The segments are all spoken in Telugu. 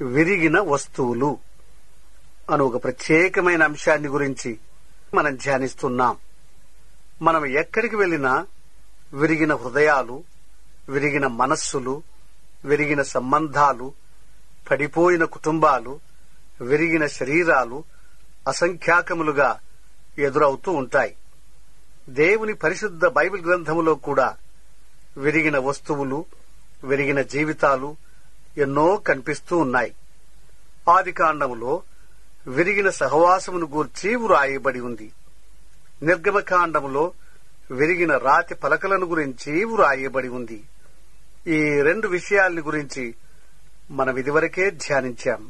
విరిగిన వస్తువులు అను ఒక ప్రత్యేకమైన అంశాన్ని గురించి మనం ధ్యానిస్తున్నాం. మనం ఎక్కడికి వెళ్ళినా విరిగిన హృదయాలు, విరిగిన మనస్సులు, విరిగిన సంబంధాలు, పడిపోయిన కుటుంబాలు, విరిగిన శరీరాలు అసంఖ్యాకములుగా ఎదురవుతూ ఉంటాయి. దేవుని పరిశుద్ధ బైబిల్ గ్రంథములో కూడా విరిగిన వస్తువులు, విరిగిన జీవితాలు ఎన్నో కనిపిస్తూ ఉన్నాయి. ఆదికాండములో విరిగిన సహవాసమును గూర్చి వ్రాయబడి ఉంది. నిర్గమకాండములో విరిగిన రాతి పలకలను గురించి వ్రాయబడి ఉంది. ఈ రెండు విషయాల్ని గురించి మనం ఇదివరకే ధ్యానించాం.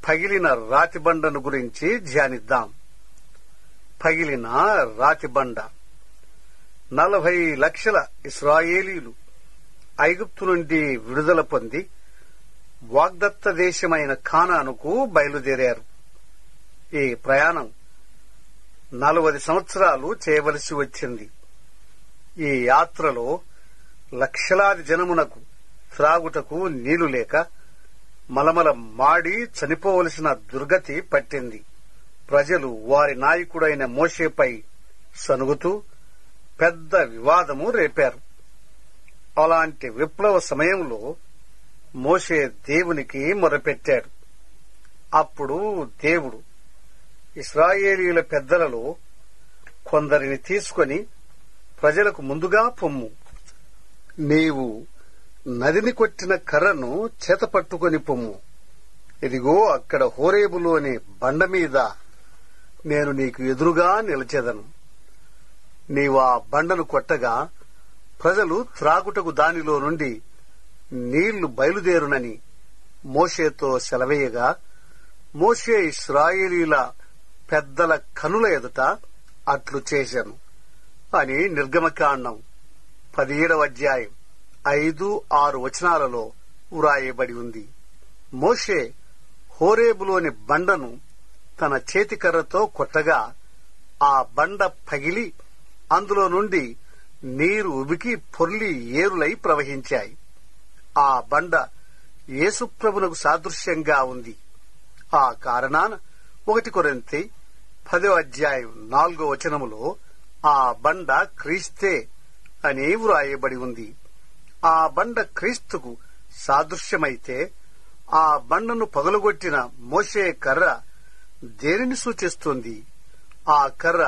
పగిలిన రాతి బండను గురించి ధ్యానిద్దాం. పగిలిన రాతి బండ. 40 లక్షల ఇశ్రాయేలీలు ఐగుప్తు నుండి విడుదల పొంది వాగ్దత్త దేశమైన కానానుకు బయలుదేరారు. ఈ ప్రయాణం 40 సంవత్సరాలు చేయవలసి వచ్చింది. ఈ యాత్రలో లక్షలాది జనమునకు త్రాగుటకు నీళ్లు లేక మలమల మాడి చనిపోవలసిన దుర్గతి పట్టింది. ప్రజలు వారి నాయకుడైన మోషేపై సనుగుతూ పెద్ద వివాదము రేపారు. అలాంటి విప్లవ సమయంలో మోషే దేవునికి మొరపెట్టాడు. అప్పుడు దేవుడు ఇశ్రాయేలీయుల పెద్దలలో కొందరిని తీసుకొని ప్రజలకు ముందుగా పొమ్ము, నీవు నదిని కొట్టిన కర్రను చేతపట్టుకొని పొమ్ము. ఇదిగో అక్కడ హోరేబులోని బండ మీద నేను నీకు ఎదురుగా నిలిచెదను. నీవు ఆ బండను కొట్టగా ప్రజలు త్రాగుటకు దానిలో నుండి నీళ్లు బయలుదేరునని మోషేతో సెలవేయగా, మోషే ఇశ్రాయేలీయుల పెద్దల కనుల ఎదుట అట్లు చేశాను అని నిర్గమకాండం 17వ అధ్యాయం 5-6 వచనాలలో వ్రాయబడి ఉంది. మోషే హోరేబులోని బండను తన చేతికర్రతో కొట్టగా ఆ బండ పగిలి అందులో నుండి నీరు ఉబికి పొర్లి ఏరులై ప్రవహించాయి. ఆ బండ యేసుప్రభునకు సాదృశ్యంగా ఉంది. ఆ కారణాన 1 కొరింథీ 10వ అధ్యాయం 4వ వచనములో ఆ బండ క్రీస్తే అని వ్రాయబడి ఉంది. ఆ బండ క్రీస్తుకు సాదృశ్యమైతే ఆ బండను పగలగొట్టిన మోషే కర్ర దేనిని సూచిస్తుంది? ఆ కర్ర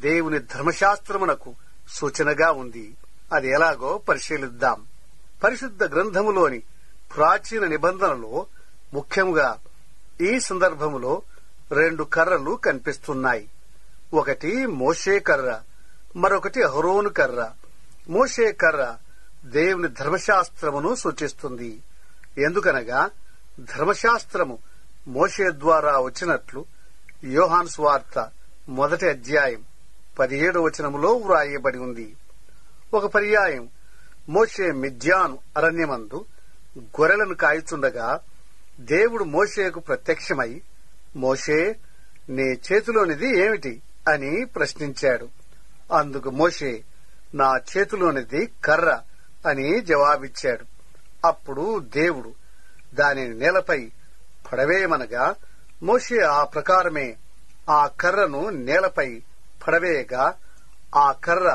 దేవుని ధర్మశాస్త్రమునకు సూచనగా ఉంది. అది ఎలాగో పరిశీలిద్దాం. పరిశుద్ధ గ్రంథములోని ప్రాచీన నిబంధనలో ముఖ్యంగా ఈ సందర్భములో 2 కర్రలు కనిపిస్తున్నాయి. ఒకటి మోషే కర్ర, మరొకటి అహరోను కర్ర. మోషే కర్ర దేవుని ధర్మశాస్త్రమును సూచిస్తుంది. ఎందుకనగా ధర్మశాస్త్రము మోషే ద్వారా వచ్చినట్లు యోహాను సువార్త 1వ అధ్యాయం 17వ వచనములో వ్రాయబడి ఉంది. ఒక పర్యాయం మోషే మిద్యాను అరణ్యమందు గొర్రెలను కాయుచుండగా దేవుడు మోషేకు ప్రత్యక్షమై, మోషే, నీ చేతిలోనిది ఏమిటి అని ప్రశ్నించాడు. అందుకు మోషే, నా చేతిలోనిది కర్ర అని జవాబిచ్చాడు. అప్పుడు దేవుడు దానిని నేలపై పడవేయమనగా మోషే ఆ ప్రకారమే ఆ కర్రను నేలపై పడవేయగా ఆ కర్ర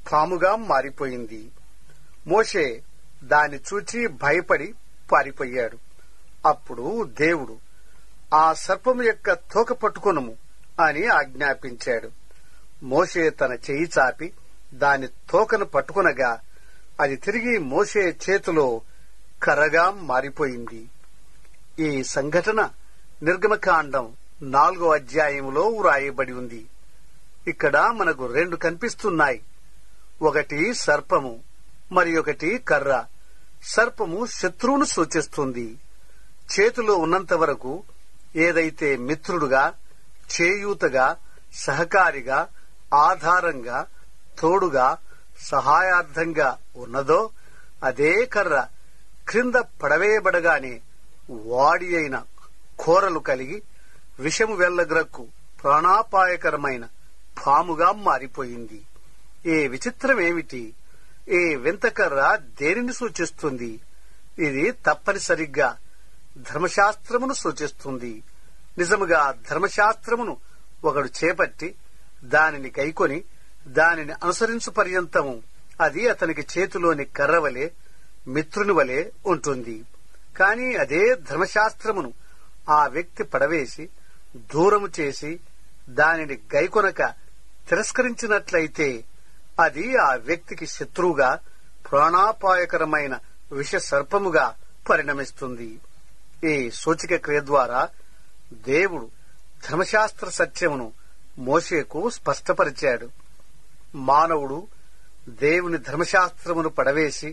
పాముగా మారిపోయింది. మోషే దాన్ని చూచి భయపడి పారిపోయాడు. అప్పుడు దేవుడు, ఆ సర్పము యొక్క తోక పట్టుకొనుము అని ఆజ్ఞాపించాడు. మోషే తన చెయ్యి చాపి దాని తోకను పట్టుకొనగా అది తిరిగి మోషే చేతిలో కర్రగా మారిపోయింది. ఈ సంఘటన నిర్గమకాండం 4వ అధ్యాయంలో వ్రాయబడి ఉంది. ఇక్కడ మనకు 2 కనిపిస్తున్నాయి. ఒకటి సర్పము, మరి ఒకటి కర్ర. సర్పము శత్రువును సూచిస్తుంది. చేతిలో ఉన్నంత వరకు ఏదైతే మిత్రుడుగా, చేయూతగా, సహకారిగా, ఆధారంగా, తోడుగా, సహాయార్థంగా ఉన్నదో అదే కర్ర క్రింద పడవేయబడగానే వాడి అయిన కోరలు కలిగి విషము వెళ్లగ్రక్కు ప్రాణాపాయకరమైన పాముగా మారిపోయింది. ఏ విచిత్రమేమిటి! ఏ వింతకర్ర దేనిని సూచిస్తుంది? ఇది తప్పనిసరిగా ధర్మశాస్త్రమును సూచిస్తుంది. నిజముగా ధర్మశాస్త్రమును ఒకడు చేపట్టి దానిని గైకొని దానిని అనుసరించు పర్యంతము అది అతనికి చేతిలోని కర్రవలే, మిత్రుని వలె ఉంటుంది. కాని అదే ధర్మశాస్త్రమును ఆ వ్యక్తి పడవేసి దూరము చేసి దానిని గైకొనక తిరస్కరించినట్లయితే అది ఆ వ్యక్తికి శత్రువుగా, ప్రాణాపాయకరమైన విష సర్పముగా పరిణమిస్తుంది. ఈ సూచిక క్రియ ద్వారా దేవుడు ధర్మశాస్త్ర సత్యమును మోషేకు స్పష్టపరిచాడు. మానవుడు దేవుని ధర్మశాస్త్రమును పడవేసి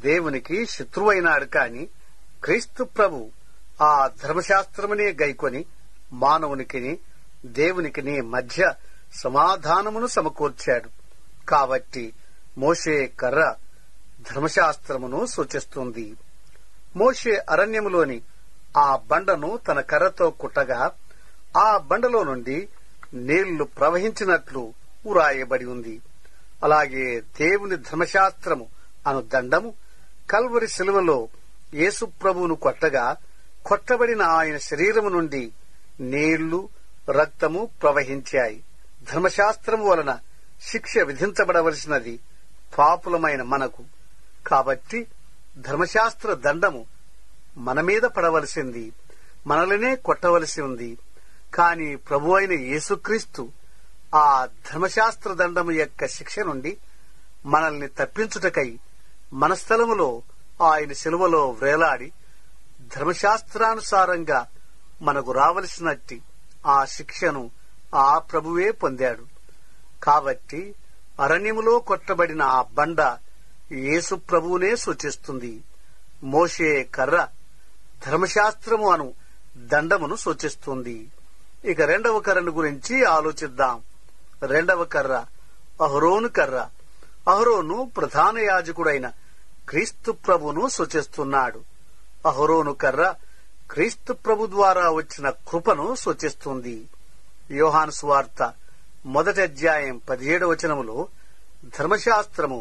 దేవునికి శత్రువైనాడు. కాని క్రీస్తు ప్రభు ఆ ధర్మశాస్త్రమునే గైకొని మానవునికి దేవునికి మధ్య సమాధానమును సమకూర్చాడు. కాబట్టి మోషే కర్ర ధర్మశాస్త్రమును సూచిస్తుంది. మోషే అరణ్యములోని ఆ బండను తన కర్రతో కుట్టగా ఆ బండలో నుండి నీళ్లు ప్రవహించినట్లు వ్రాయబడి ఉంది. అలాగే దేవుని ధర్మశాస్త్రము అను దండము కల్వరి శిలువలో యేసు ప్రభువును కొట్టగా కొట్టబడిన ఆయన శరీరము నుండి నీళ్లు, రక్తము ప్రవహించాయి. ధర్మశాస్త్రము వలన శిక్ష విధించబడవలసినది పాపులమైన మనకు. కాబట్టి ధర్మశాస్త్ర దండము మన మీద పడవలసింది, మనలనే కొట్టవలసి ఉంది. కాని ప్రభు అయిన యేసుక్రీస్తు ఆ ధర్మశాస్త్ర దండము యొక్క శిక్ష నుండి మనల్ని తప్పించుటకై మన స్థలములో ఆయన శిలువలో వ్రేలాడి ధర్మశాస్త్రానుసారంగా మనకు రావలసినట్టి ఆ శిక్షను ఆ ప్రభువే పొందాడు. కాబట్టి అరణ్యములో కొట్టబడిన ఆ బండ యేసు ప్రభువునే సూచిస్తుంది. మోషే కర్ర ధర్మశాస్త్రము అను దండమును సూచిస్తుంది. ఇక రెండవ కర్రను గురించి ఆలోచిద్దాం. రెండవ కర్ర అహరోను కర్ర. అహరోను ప్రధాన యాజకుడైన క్రీస్తు ప్రభువును సూచిస్తున్నాడు. అహరోను కర్ర క్రీస్తు ప్రభు ద్వారా వచ్చిన కృపను సూచిస్తుంది. యోహాను సువార్త 1వ అధ్యాయం 17వ వచనములో ధర్మశాస్త్రము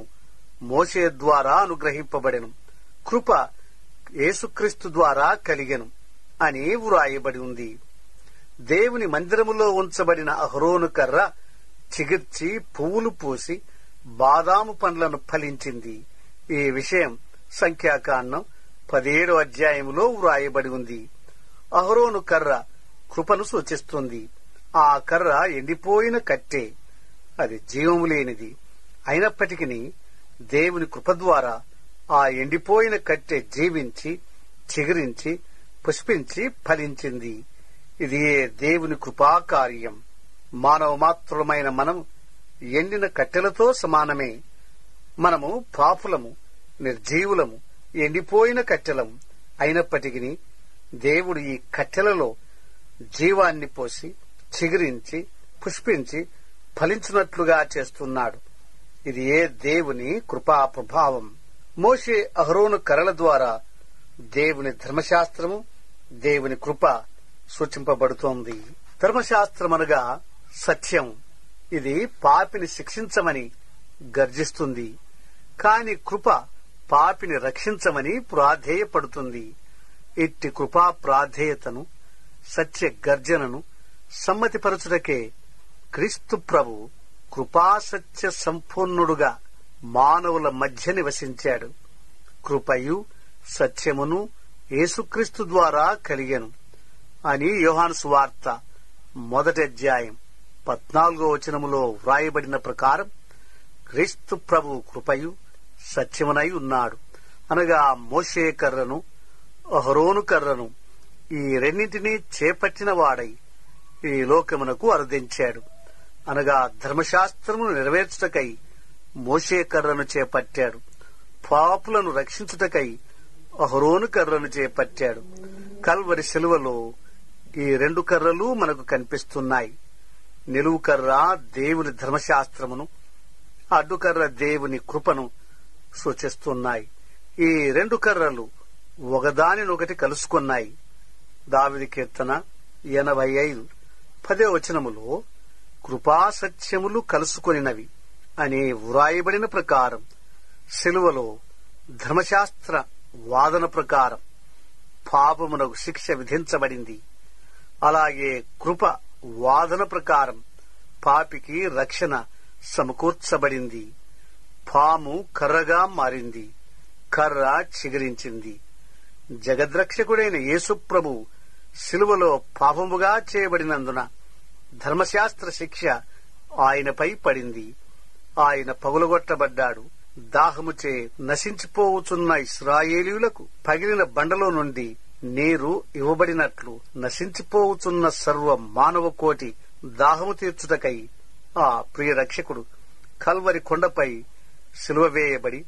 మోషే ద్వారా అనుగ్రహింపబడెను, కృప యేసుక్రీస్తు ద్వారా కలిగెను అని వ్రాయబడి ఉంది. దేవుని మందిరములో ఉంచబడిన అహరోను కర్ర చిగిర్చి పువ్వులు పూసి బాదాము పండ్లను ఫలించింది. ఈ విషయం సంఖ్యాకాండం 17వ అధ్యాయములో వ్రాయబడి ఉంది. అహరోను కర్ర కృపను సూచిస్తుంది. ఆ కర్ర ఎండిపోయిన కట్టె, అది జీవము లేనిది. అయినప్పటికీ దేవుని కృప ద్వారా ఆ ఎండిపోయిన కట్టె జీవించి, చిగురించి, పుష్పించి ఫలించింది. ఇది దేవుని కృపాకార్యం. మానవ మాత్రులమైన మనం ఎండిన కట్టెలతో సమానమే. మనము పాపులము, నిర్జీవులము, ఎండిపోయిన కట్టెలము. అయినప్పటికీ దేవుడు ఈ కట్టెలలో జీవాన్ని పోసి చిగురించి, పుష్పించి, ఫలించినట్లుగా చేస్తున్నాడు. ఇది దేవుని కృపా ప్రభావం. మోషే అహరోను కర్రల ద్వారా దేవుని ధర్మశాస్త్రము, దేవుని కృప సూచింపబడుతోంది. ధర్మశాస్త్రమనగా సత్యం. ఇది పాపిని శిక్షించమని గర్జిస్తుంది. కాని కృప పాపిని రక్షించమని ప్రాధేయపడుతుంది. ఇట్టి కృపా ప్రాధేయతను, సత్య గర్జనను సమ్మతిపరచుటకే క్రీస్తు ప్రభు కృపాసత్య సంపూర్ణుడుగా మానవుల మధ్య నివసించాడు. కృపయు సత్యమును యేసుక్రీస్తు ద్వారా కలిగెను అని యోహాను సువార్త 1వ అధ్యాయం 14వ వచనములో వ్రాయబడిన ప్రకారం క్రీస్తు ప్రభు కృపయు సత్యమునై ఉన్నాడు. అనగా మోషే కర్రను, అహరోను కర్రను ఈ రెండింటినీ చేపట్టిన వాడై ఈ లోకమునకు అరుదించాడు. అనగా ధర్మశాస్త్రమును నెరవేర్చుటకై మోషే కర్రను చేపట్టాడు. పాపులను రక్షించుటకై అహరోను కర్రను చేపట్టాడు. కల్వరి శిలువలో ఈ రెండు కర్రలు మనకు కనిపిస్తున్నాయి. నిలువు కర్ర దేవుని ధర్మశాస్త్రమును, అడ్డుకర్ర దేవుని కృపను సూచిస్తున్నాయి. ఈ రెండు కర్రలు ఒకదానినొకటి కలుసుకున్నాయి. దావీదు కీర్తన 85 10వ వచనములో కృపాసత్యములు కలుసుకొనినవి అని వ్రాయబడిన ప్రకారం శిలువలో ధర్మశాస్త్ర వాదన ప్రకారం పాపమునకు శిక్ష విధించబడింది. అలాగే కృప వాదన ప్రకారం పాపికి రక్షణ సమకూర్చబడింది. పాము కర్రగా మారింది, కర్ర చిగురించింది. జగద్రక్షకుడైన యేసుప్రభు శిలువలో పాపముగా చేయబడినందున ధర్మశాస్త్ర శిక్ష ఆయనపై పడింది. ఆయన పగులగొట్టబడ్డాడు. దాహముచే నశించిపోవుచున్న ఇశ్రాయేలీయులకు పగిలిన బండలో నుండి నీరు ఇవ్వబడినట్లు నశించిపోవుచున్న సర్వ మానవ కోటి దాహము తీర్చుటకై ఆ ప్రియ రక్షకుడు కల్వరి కొండపై సిలువ వేయబడి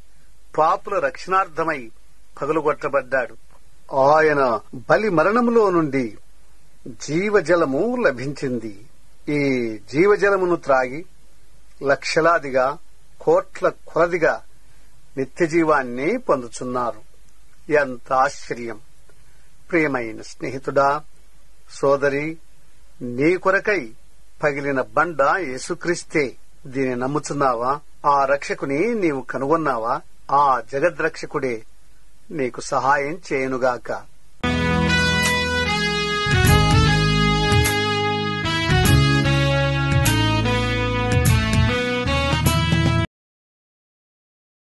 పాపుల రక్షణార్థమై పగులగొట్టబడ్డాడు. ఆయన బలి మరణములో నుండి జీవజలము లభించింది. ఈ జీవజలమును త్రాగి లక్షలాదిగా కోట్ల కొలదిగా నిత్యజీవాన్ని పొందుచున్నారు. ఎంత ఆశ్చర్యం! ప్రియమైన స్నేహితుడా, సోదరి, నీ కొరకై పగిలిన బండ యేసుక్రీస్తే. దీన్ని నమ్ముచున్నావా? ఆ రక్షకుని నీవు కనుగొన్నావా? ఆ జగద్రక్షకుడే నీకు సహాయం చేయునుగాక.